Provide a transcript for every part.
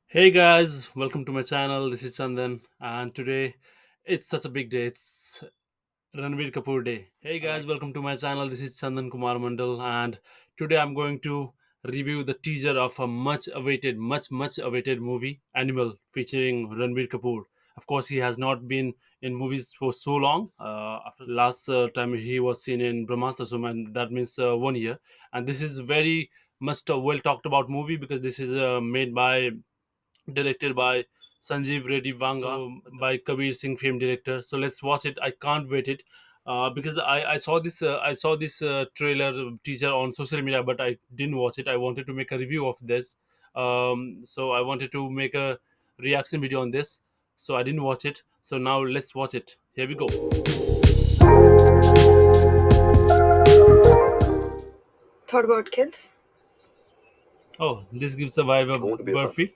Hey guys, welcome to my channel. This is Chandan, and today it's such a big day. It's Ranbir Kapoor Day. Hey guys, welcome to my channel. This is Chandan Kumar Mandal, and today I'm going to review the teaser of a much awaited movie, Animal, featuring Ranbir Kapoor. Of course, he has not been in movies for so long. After last time he was seen in Brahmastra Sum, and that means 1 year. And this is very much a well talked about movie because this is made by directed by Sanjeev Reddy Vanga, by Kabir Singh, film director. So let's watch it. I can't wait it because I saw this trailer teaser on social media, but I didn't watch it. I wanted to make a review of this, so I wanted to make a reaction video on this. So I didn't watch it. So now let's watch it. Here we go. Thought about kids? Oh, this gives a vibe I want to of be a father. Burfi.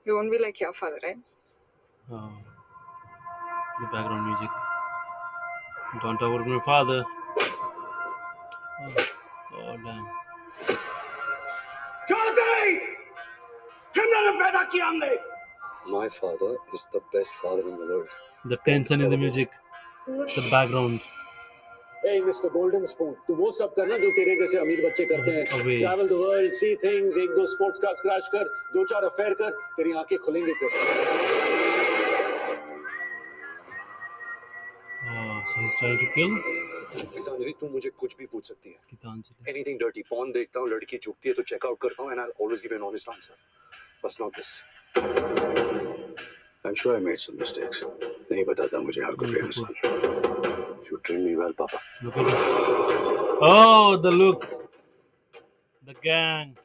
You won't be like your father, right? Oh, the background music. Don't talk about my father. Oh, oh damn. My father is the best father in the world. The tension in the ever go music, the background. Hey, Mr. Golden Spoon, तू वो सब करना जो तेरे जैसे अमीर बच्चे करते हैं. Away. Travel the world, see things, एक दो स्पोर्ट्स कार्स क्रैश कर, दो चार अफेयर कर, तेरी आंखें खुलेंगी फिर. So he's trying to kill Geetanjali, तू मुझे कुछ भी पूछ सकती है. Gitanjali. Anything dirty, porn देखता हूँ, लड़की झुकती है तो चेक आउट करता हूँ, and I'll always give you an honest answer. But not this. I'm sure I made some mistakes. नहीं बताता मुझे how to train a son. You trained me well, Papa. Look at it. Oh, the look. The gang.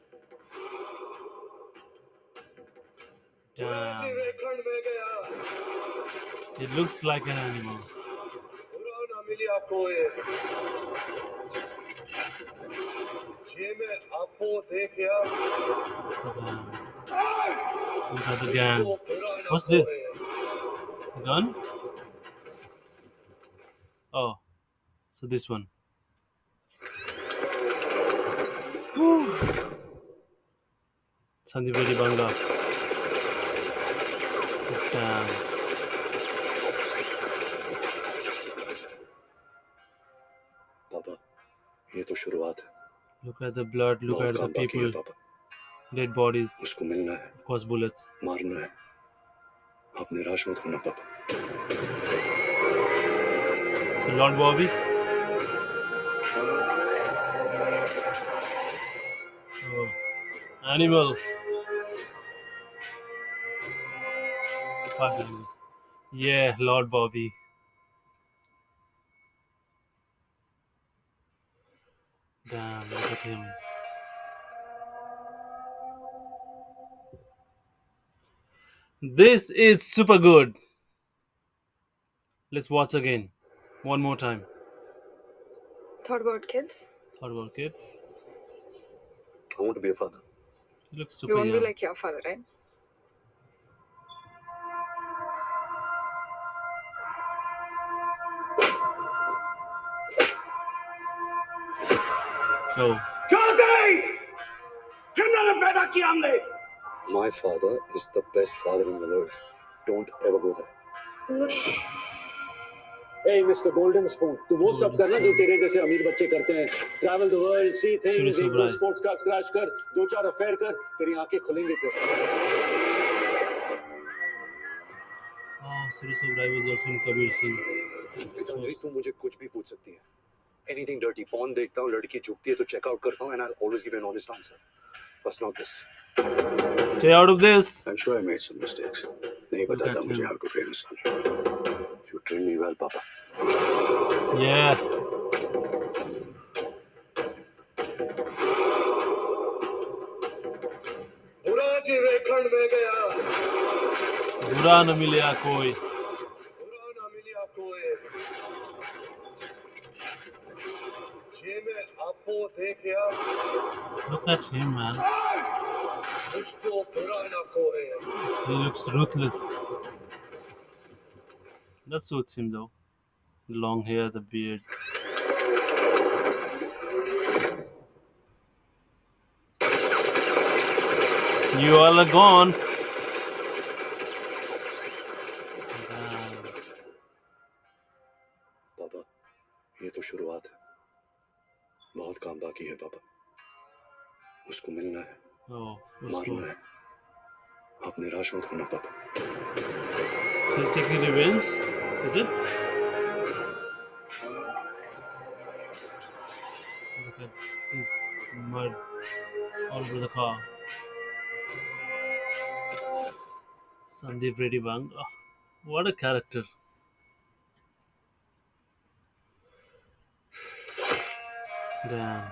Damn. It looks like an animal. Damn. Look at the gang. What's this? Gun? Oh, so this one. sandeepreddyvanga. Damn. पापा, ये तो शुरुआत है. Look at the blood. Look बहुत at the काम बाकी है people. पापा. Dead bodies. उसको मिलना है, Of course, bullets. मारना है. आप निराश मत होना पापा. So Lord Bobby. Oh. Animal. Fucking. Yeah, Lord Bobby. Damn, look at him. This is super good. Let's watch again. One more time. Thought about kids? Thought about kids. I want to be a father. He looks You super won't be young. like your father, right? Oh, My father is the best father in the world. Don't ever go there. Hey, Mr. Golden Spoon, तू वो सब करना जो तेरे जैसे अमीर बच्चे करते हैं. Travel the world, see things, एक दो स्पोर्ट्स कार्स क्रैश कर, दो चार अफेयर कर, तेरी आंखें खुलेंगी फिर. series of rivals also in Kabir Singh. Geetanjali, तू मुझे कुछ भी पूछ सकती है. Anything dirty, porn देखता हूँ, लड़की झुकती है तो चेक आउट करता हूँ, and I'll always give you an honest answer. But not this. Stay out of this. I'm sure I made some mistakes. नहीं बताता मुझे how to train a son. You trained me well, Papa. Yeah. बुरा न मिलिया कोई. Look at him, man. He looks ruthless. That suits him though. The long hair, the beard. You all are gone. है पापा, उसको मिलना है, Oh, मारना Usko. है, आप निराश मत होना पापा। He's taking revenge. Is it? Look at this mud all over the car. Sandeepreddyvanga. What a character. Damn.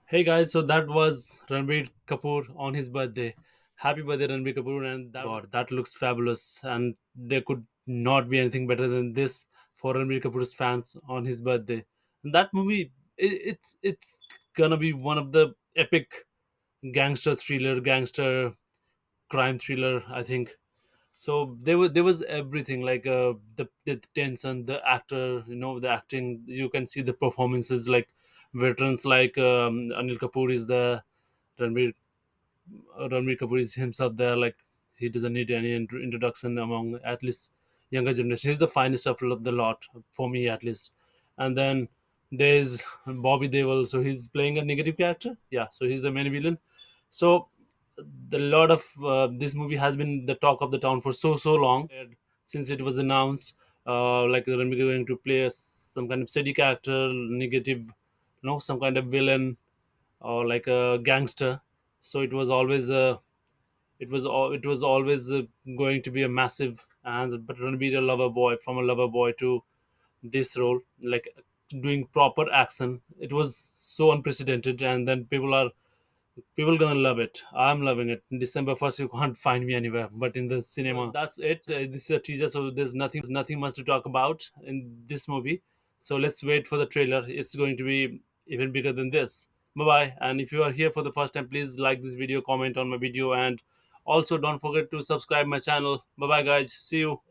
Hey guys, so that was Ranbir Kapoor on his birthday. Happy birthday, Ranbir Kapoor! And God, that looks fabulous. And there could not be anything better than this for Ranbir Kapoor's fans on his birthday. And that movie, it's gonna be one of the epic gangster thriller, gangster crime thriller, I think. So there was everything like the tension, the actor, the acting. You can see the performances like veterans like Anil Kapoor is the Ranbir Ranbir Kapoor is himself there. Like he doesn't need any introduction among at least younger generation. He's the finest of the lot for me at least. And then there's Bobby Deol, so he's playing a negative character. Yeah, so he's the main villain. So the lot of this movie has been the talk of the town for so long, and since it was announced. Like Ranbir going to play some kind of steady character, negative, some kind of villain or like a gangster. So it was always going to be a massive, and but Ranbir a lover boy, from a lover boy to this role, like doing proper action. It was so unprecedented, and then people gonna love it. I'm loving it. December 1st, you can't find me anywhere but in the cinema. Well, that's it. This is a teaser, so there's nothing much to talk about in this movie. So let's wait for the trailer. It's going to be even bigger than this. Bye bye. And if you are here for the first time, please like this video, comment on my video, and also don't forget to subscribe my channel. Bye bye, guys. See you.